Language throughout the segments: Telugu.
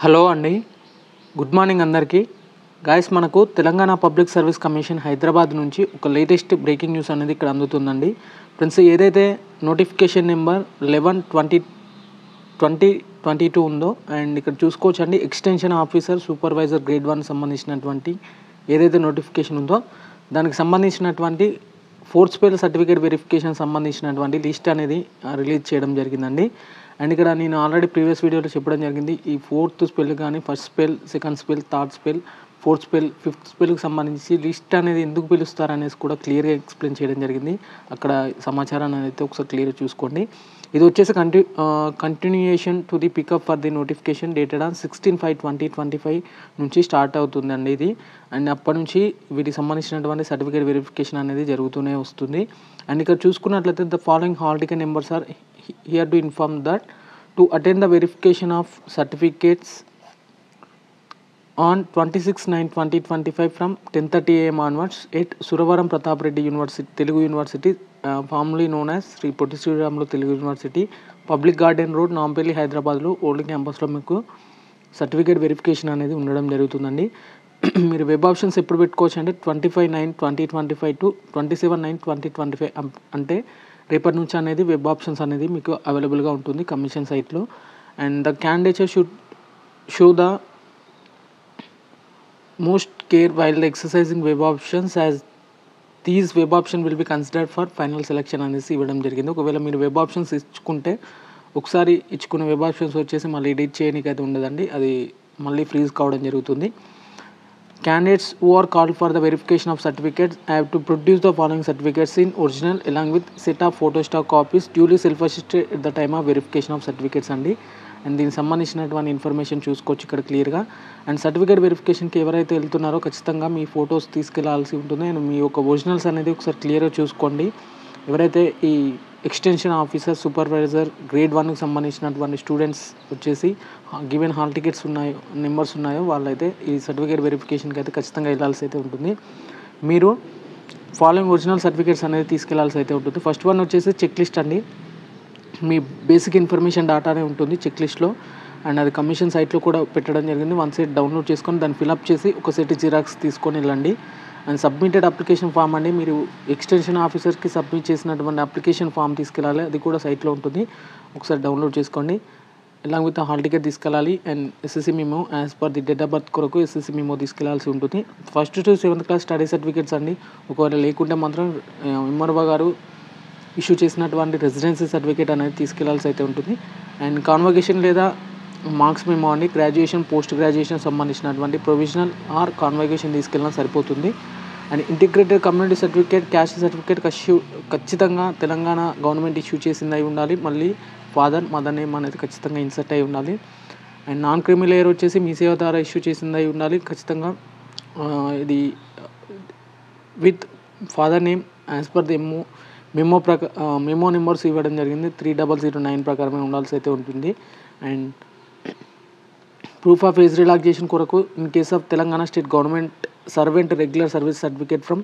హలో అండి, గుడ్ మార్నింగ్ అందరికీ. గాయస్, మనకు Telangana public service commission Hyderabad నుంచి ఒక లేటెస్ట్ బ్రేకింగ్ న్యూస్ అనేది ఇక్కడ అందుతుందండి. ఫ్రెండ్స్, ఏదైతే నోటిఫికేషన్ నెంబర్ 11/20/2022 ఉందో అండ్ ఇక్కడ చూసుకోవచ్చండి, ఎక్స్టెన్షన్ ఆఫీసర్ సూపర్వైజర్ గ్రేడ్ 1 సంబంధించినటువంటి ఏదైతే నోటిఫికేషన్ ఉందో దానికి సంబంధించినటువంటి ఫోర్త్ స్పెల్ సర్టిఫికేట్ వెరిఫికేషన్ సంబంధించినటువంటి లిస్ట్ అనేది రిలీజ్ చేయడం జరిగిందండి. అండ్ ఇక్కడ నేను ఆల్రెడీ ప్రీవియస్ వీడియోలో చెప్పడం జరిగింది, ఈ ఫోర్త్ స్పెల్ కానీ first spell, second spell, third spell, fourth spell, fifth స్పెల్కి సంబంధించి లిస్ట్ అనేది ఎందుకు పిలుస్తారు అనేసి కూడా క్లియర్గా ఎక్స్ప్లెయిన్ చేయడం జరిగింది. అక్కడ సమాచారాన్ని అయితే ఒకసారి క్లియర్గా చూసుకోండి. ఇది వచ్చేసి continuation to the pickup for the notification dated on 16/5/2025 నుంచి స్టార్ట్ అవుతుందండి ఇది. అండ్ అప్పటి నుంచి వీటికి సంబంధించినటువంటి సర్టిఫికేట్ వెరిఫికేషన్ అనేది జరుగుతూనే వస్తుంది. అండ్ ఇక్కడ చూసుకున్నట్లయితే the following hall ticket numbers are here to inform that to attend the verification of certificates on 26/9/2025 from 10:30 AM onwards at Suravaram Pratap Reddy University, Telugu University, formerly known as Sri Potti Sriramulu Telugu University, Public Garden Road, Nampally, Hyderabadలో ఓల్డ్ క్యాంపస్లో మీకు సర్టిఫికేట్ వెరిఫికేషన్ అనేది ఉండడం జరుగుతుందండి. మీరు వెబ్ ఆప్షన్స్ ఎప్పుడు పెట్టుకోవచ్చు అంటే 25/9/2025 టు 27/9/2025 అంటే రేపటి నుంచి అనేది వెబ్ ఆప్షన్స్ అనేది మీకు అవైలబుల్గా ఉంటుంది కమిషన్ సైట్లో. And the candidate should show the most care while the exercising web options as these web option will be considered for final selection అనేసి ఇవ్వడం జరిగింది. ఒకవేళ మీరు వెబ్ ఆప్షన్స్ ఇచ్చుకుంటే ఒకసారి ఇచ్చుకున్న వెబ్ ఆప్షన్స్ వచ్చేసి మళ్ళీ ఎడిట్ చేయడానికి అయితే ఉండదండి, అది మళ్ళీ ఫ్రీజ్ కావడం జరుగుతుంది. Candidates who are called for the verification of certificates have to produce the following certificates in original along with set of photostat copies duly self-attested at the time of verification of certificates అండి. అండ్ దీనికి సంబంధించినటువంటి ఇన్ఫర్మేషన్ చూసుకోవచ్చు ఇక్కడ క్లియర్గా. అండ్ సర్టిఫికేట్ వెరిఫికేషన్కి ఎవరైతే వెళ్తున్నారో ఖచ్చితంగా మీ ఫొటోస్ తీసుకెళ్లాల్సి ఉంటుంది. అండ్ మీ యొక్క ఒరిజినల్స్ అనేది ఒకసారి క్లియర్గా చూసుకోండి. ఎవరైతే ఈ ఎక్స్టెన్షన్ ఆఫీసర్ సూపర్వైజర్ గ్రేడ్ 1కి సంబంధించినటువంటి స్టూడెంట్స్ వచ్చేసి గివెన్ హాల్ టికెట్స్ ఉన్నాయో నెంబర్స్ ఉన్నాయో వాళ్ళైతే ఈ సర్టిఫికేట్ వెరిఫికేషన్కి అయితే ఖచ్చితంగా వెళ్ళాల్సి అయితే ఉంటుంది. మీరు ఫాలోయింగ్ ఒరిజినల్ సర్టిఫికేట్స్ అనేది తీసుకెళ్లాల్సి అయితే ఉంటుంది. ఫస్ట్ వన్ వచ్చేసి చెక్ లిస్ట్ అండి. మీ బేసిక్ ఇన్ఫర్మేషన్ డాటానే ఉంటుంది చెక్ లిస్ట్లో. అండ్ అది కమిషన్ సైట్లో కూడా పెట్టడం జరిగింది. వన్ సెట్ డౌన్లోడ్ చేసుకొని దాన్ని ఫిలప్ చేసి ఒక సెట్ జిరాక్స్ తీసుకొని వెళ్ళండి. అండ్ సబ్మిటెడ్ అప్లికేషన్ ఫామ్ అండి, మీరు ఎక్స్టెన్షన్ ఆఫీసర్కి సబ్మిట్ చేసినటువంటి అప్లికేషన్ ఫామ్ తీసుకెళ్ళాలి, అది కూడా సైట్లో ఉంటుంది, ఒకసారి డౌన్లోడ్ చేసుకోండి. అలాంగ్ విత్ హాల్ టికెట్ తీసుకెళ్ళాలి. And SSC memo as per the date of birth కొరకు ఎస్ఎస్సి మెమో తీసుకెళ్లాల్సి ఉంటుంది. First to 7th class study certificates అండి, ఒకవేళ లేకుంటే మాత్రం ఎంఆర్ఓ గారు ఇష్యూ చేసినటువంటి రెసిడెన్సీ సర్టిఫికేట్ అనేది తీసుకెళ్లాల్సి అయితే ఉంటుంది. అండ్ కాన్వకేషన్ లేదా మార్క్స్ మెమో అండి, గ్రాడ్యుయేషన్ పోస్ట్ గ్రాడ్యుయేషన్ సంబంధించినటువంటి ప్రొవిజనల్ ఆర్ కాన్వకేషన్ తీసుకెళ్ళినా సరిపోతుంది. And integrated community certificate, caste certificate ఖచ్చితంగా తెలంగాణ గవర్నమెంట్ ఇష్యూ చేసింది అయి ఉండాలి. మళ్ళీ ఫాదర్ మదర్ నేమ్ అనేది ఖచ్చితంగా ఇన్సర్ట్ అయి ఉండాలి. అండ్ నాన్ క్రిమినల్ లేయర్ వచ్చేసి మీ సేవ ద్వారా ఇష్యూ చేసింది అయి ఉండాలి ఖచ్చితంగా. ఇది with father name as per the memo numbers ఇవ్వడం జరిగింది 3009 ప్రకారమే ఉండాల్సి అయితే ఉంటుంది. And proof of age relaxation కొరకు in case of Telangana state government servant regular service certificate from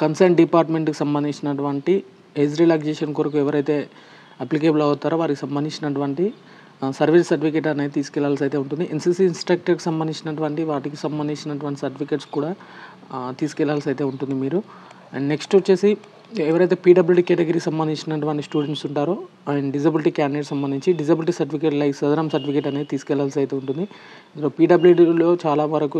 concern డిపార్ట్మెంట్కి సంబంధించినటువంటి ఏజ్ రిలాక్సేషన్ కొరకు ఎవరైతే అప్లికేబుల్ అవుతారో వారికి సంబంధించినటువంటి సర్వీస్ సర్టిఫికేట్ అనేది తీసుకెళ్లాల్సి అయితే ఉంటుంది. ఎన్సీసీ ఇన్స్ట్రక్టర్కి సంబంధించినటువంటి వాటికి సంబంధించినటువంటి సర్టిఫికేట్స్ కూడా తీసుకెళ్లాల్సి అయితే ఉంటుంది మీరు. అండ్ నెక్స్ట్ వచ్చేసి ఎవరైతే పీడబ్ల్యూడీ కేటగిరీకి సంబంధించినటువంటి స్టూడెంట్స్ ఉంటారో అండ్ డిజబిలిటీ క్యాండిడేట్ సంబంధించి డిజబిలిటీ సర్టిఫికేట్ లైక్ సదరం సర్టిఫికేట్ అనేది తీసుకెళ్లాల్సి అయితే ఉంటుంది. ఇందులో పీడబ్ల్యూడీలో చాలా వరకు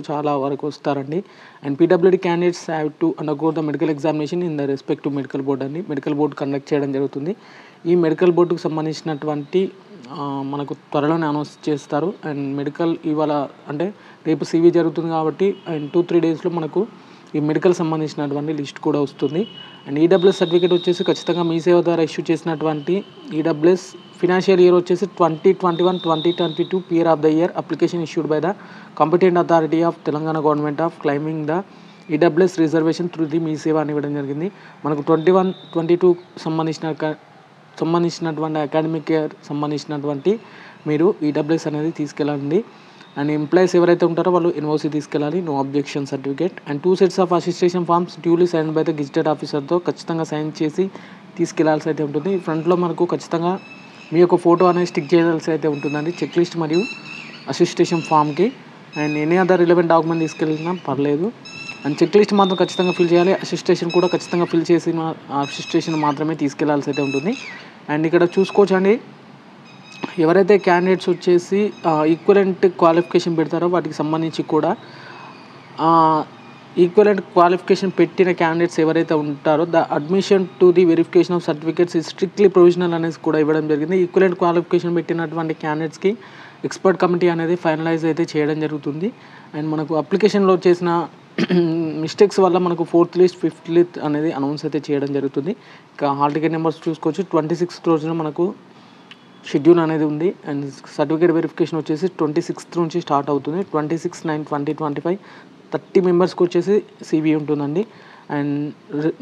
వస్తారండి. And PWD candidates have to undergo the medical examination in the respect to medical board అండి. మెడికల్ బోర్డు కండక్ట్ చేయడం జరుగుతుంది. ఈ మెడికల్ బోర్డుకు సంబంధించినటువంటి మనకు త్వరలోనే అనౌన్స్ చేస్తారు. అండ్ మెడికల్ ఇవాళ అంటే రేపు సివి జరుగుతుంది కాబట్టి అండ్ 2-3 డేస్లో మనకు ఈ మెడికల్ సంబంధించినటువంటి లిస్ట్ కూడా వస్తుంది. అండ్ ఈడబ్ల్యూఎస్ సర్టిఫికేట్ వచ్చేసి ఖచ్చితంగా మీ సేవ ద్వారా ఇష్యూ చేసినటువంటి ఈడబ్ల్యూఎస్ ఫినాన్షియల్ ఇయర్ వచ్చేసి 2021-2022 period of the year application issued by the competent authority of Telangana government of claiming the EWS reservation through the Mee Seva అని ఇవ్వడం జరిగింది. మనకు 21-22 సంబంధించినటువంటి అకాడమిక్ ఇయర్ సంబంధించినటువంటి మీరు ఈడబ్ల్యూఎస్ అనేది తీసుకెళ్ళండి. అండ్ ఎంప్లాయీస్ ఎవరైతే ఉంటారో వాళ్ళు ఎన్ఓసి తీసుకెళ్ళాలి, no objection certificate. And 2 sets of attestation forms duly sign by the gazetted ఆఫీసర్తో ఖచ్చితంగా సైన్ చేసి తీసుకెళ్లాల్సి అయితే ఉంటుంది. ఫ్రంట్లో మనకు ఖచ్చితంగా మీ యొక్క ఫోటో అనేది స్టిక్ చేయాల్సి అయితే ఉంటుందండి. చెక్ లిస్ట్ మరియు అసిస్టేషన్ ఫామ్కి. And any other relevant document తీసుకెళ్ళినా పర్లేదు. అండ్ చెక్ లిస్ట్ మాత్రం ఖచ్చితంగా ఫిల్ చేయాలి. అసిస్టేషన్ కూడా ఖచ్చితంగా ఫిల్ చేసిన అసిస్టేషన్ మాత్రమే తీసుకెళ్లాల్సి అయితే ఉంటుంది. అండ్ ఇక్కడ చూసుకోవచ్చండి, ఎవరైతే క్యాండిడేట్స్ వచ్చేసి ఈక్వలెంట్ క్వాలిఫికేషన్ పెడతారో వాటికి సంబంధించి కూడా ఈక్వలెంట్ క్వాలిఫికేషన్ పెట్టిన క్యాండిడేట్స్ ఎవరైతే ఉంటారో the admission to the verification of certificates is strictly provisional అనేసి కూడా ఇవ్వడం జరిగింది. ఈక్వలెంట్ క్వాలిఫికేషన్ పెట్టినటువంటి క్యాండిడేట్స్కి ఎక్స్పర్ట్ కమిటీ అనేది ఫైనలైజ్ అయితే చేయడం జరుగుతుంది. అండ్ మనకు అప్లికేషన్లో చేసిన మిస్టేక్స్ వల్ల మనకు 4th లిస్ట్ 5th లిస్ట్ అనేది అనౌన్స్ అయితే చేయడం జరుగుతుంది. ఇక హాల్ టికెట్ నెంబర్స్ చూసుకోవచ్చు. 26th రోజున మనకు షెడ్యూల్ అనేది ఉంది. అండ్ సర్టిఫికేట్ వెరిఫికేషన్ వచ్చేసి 26th నుంచి స్టార్ట్ అవుతుంది. 26/9/2025 30 మెంబర్స్కి వచ్చేసి CV ఉంటుందండి. And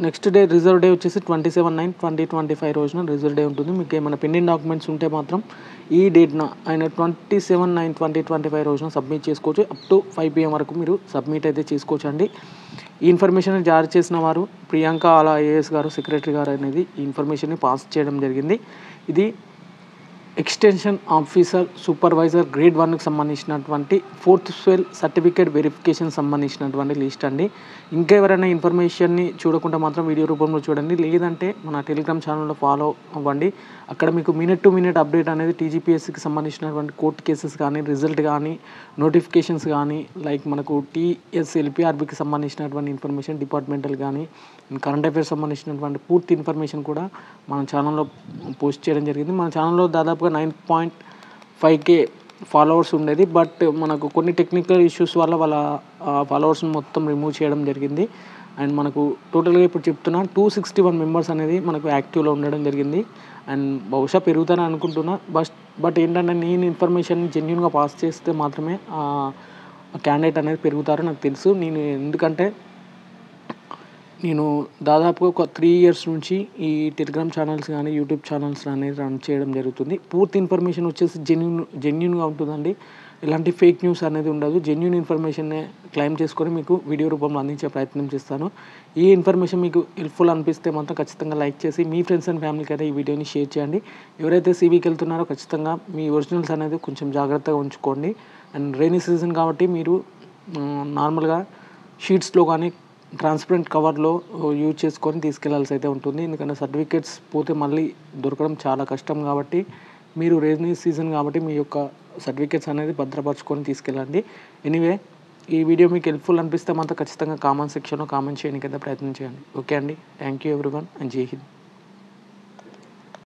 next day reserve day వచ్చేసి 27/9/2025 రోజున రిజర్వ్ డే ఉంటుంది. మీకు ఏమైనా పెండింగ్ డాక్యుమెంట్స్ ఉంటే మాత్రం ఈ డేట్న అయిన 27/9/2025 రోజున సబ్మిట్ చేసుకోవచ్చు. అప్ టు 5 PM వరకు మీరు సబ్మిట్ అయితే చేసుకోవచ్చు అండి. ఈ ఇన్ఫర్మేషన్ జారీ చేసిన వారు ప్రియాంక ఆలా IAS గారు, సెక్రటరీ గారు అనేది ఈ ఇన్ఫర్మేషన్ని పాస్ చేయడం జరిగింది. ఇది ఎక్స్టెన్షన్ ఆఫీసర్ సూపర్వైజర్ గ్రేడ్ 1కి సంబంధించినటువంటి 4th స్వెల్ సర్టిఫికేట్ వెరిఫికేషన్ సంబంధించినటువంటి లిస్ట్ అండి. ఇంకా ఎవరైనా ఇన్ఫర్మేషన్ని చూడకుండా మాత్రం వీడియో రూపంలో చూడండి, లేదంటే మన టెలిగ్రామ్ ఛానల్లో ఫాలో అవ్వండి. అక్కడ మీకు మినిట్ టు మినిట్ అప్డేట్ అనేది TGPSCకి సంబంధించినటువంటి కోర్టు కేసెస్ కానీ, రిజల్ట్ కానీ, నోటిఫికేషన్స్ కానీ, లైక్ మనకు TSLPRBకి సంబంధించినటువంటి ఇన్ఫర్మేషన్, డిపార్ట్మెంటల్ కానీ, కరెంట్ అఫైర్స్ సంబంధించినటువంటి పూర్తి ఇన్ఫర్మేషన్ కూడా మన ఛానల్లో పోస్ట్ చేయడం జరిగింది. మన ఛానల్లో దాదాపుగా 9.5K ఫాలోవర్స్ ఉండేది. బట్ మనకు కొన్ని టెక్నికల్ ఇష్యూస్ వల్ల వాళ్ళ ఫాలోవర్స్ని మొత్తం రిమూవ్ చేయడం జరిగింది. అండ్ మనకు టోటల్గా ఇప్పుడు చెప్తున్నా 261 మెంబర్స్ అనేది మనకు యాక్టివ్లో ఉండడం జరిగింది. అండ్ బహుశా పెరుగుతారని అనుకుంటున్నా. బట్ ఏంటంటే నేను ఇన్ఫర్మేషన్ జెన్యూన్గా పాస్ చేస్తే మాత్రమే క్యాండిడేట్ అనేది పెరుగుతారో నాకు తెలుసు. ఎందుకంటే నేను దాదాపుగా ఒక 3 years నుంచి ఈ టెలిగ్రామ్ ఛానల్స్ కానీ, యూట్యూబ్ ఛానల్స్ అనేది రన్ చేయడం జరుగుతుంది. పూర్తి ఇన్ఫర్మేషన్ వచ్చేసి జెన్యూన్గా ఉంటుందండి. ఎలాంటి ఫేక్ న్యూస్ అనేది ఉండదు. జెన్యూన్ ఇన్ఫర్మేషన్నే క్లెయిమ్ చేసుకొని మీకు వీడియో రూపంలో అందించే ప్రయత్నం చేస్తాను. ఈ ఇన్ఫర్మేషన్ మీకు హెల్ప్ఫుల్ అనిపిస్తే మాత్రం ఖచ్చితంగా లైక్ చేసి మీ ఫ్రెండ్స్ అండ్ ఫ్యామిలీకి అయితే ఈ వీడియోని షేర్ చేయండి. ఎవరైతే CVకి వెళ్తున్నారో ఖచ్చితంగా మీ ఒరిజినల్స్ అనేది కొంచెం జాగ్రత్తగా ఉంచుకోండి. అండ్ రైనీ సీజన్ కాబట్టి మీరు నార్మల్గా షీట్స్లో కానీ ట్రాన్స్పరెంట్ కవర్లో యూజ్ చేసుకొని తీసుకెళ్లాల్సి అయితే ఉంటుంది. ఎందుకంటే సర్టిఫికేట్స్ పోతే మళ్ళీ దొరకడం చాలా కష్టం కాబట్టి మీరు రైనీ సీజన్ కాబట్టి మీ యొక్క సర్టిఫికేట్స్ అనేది భద్రపరచుకొని తీసుకెళ్ళండి. ఎనీవే, ఈ వీడియో మీకు హెల్ప్ఫుల్ అనిపిస్తే మాత్రం ఖచ్చితంగా కామెంట్ సెక్షన్లో కామెంట్ చేయడానికి అయితే ప్రయత్నం చేయండి. ఓకే అండి, థ్యాంక్ యూ ఎవ్రీవన్ అండ్ జై హింద్.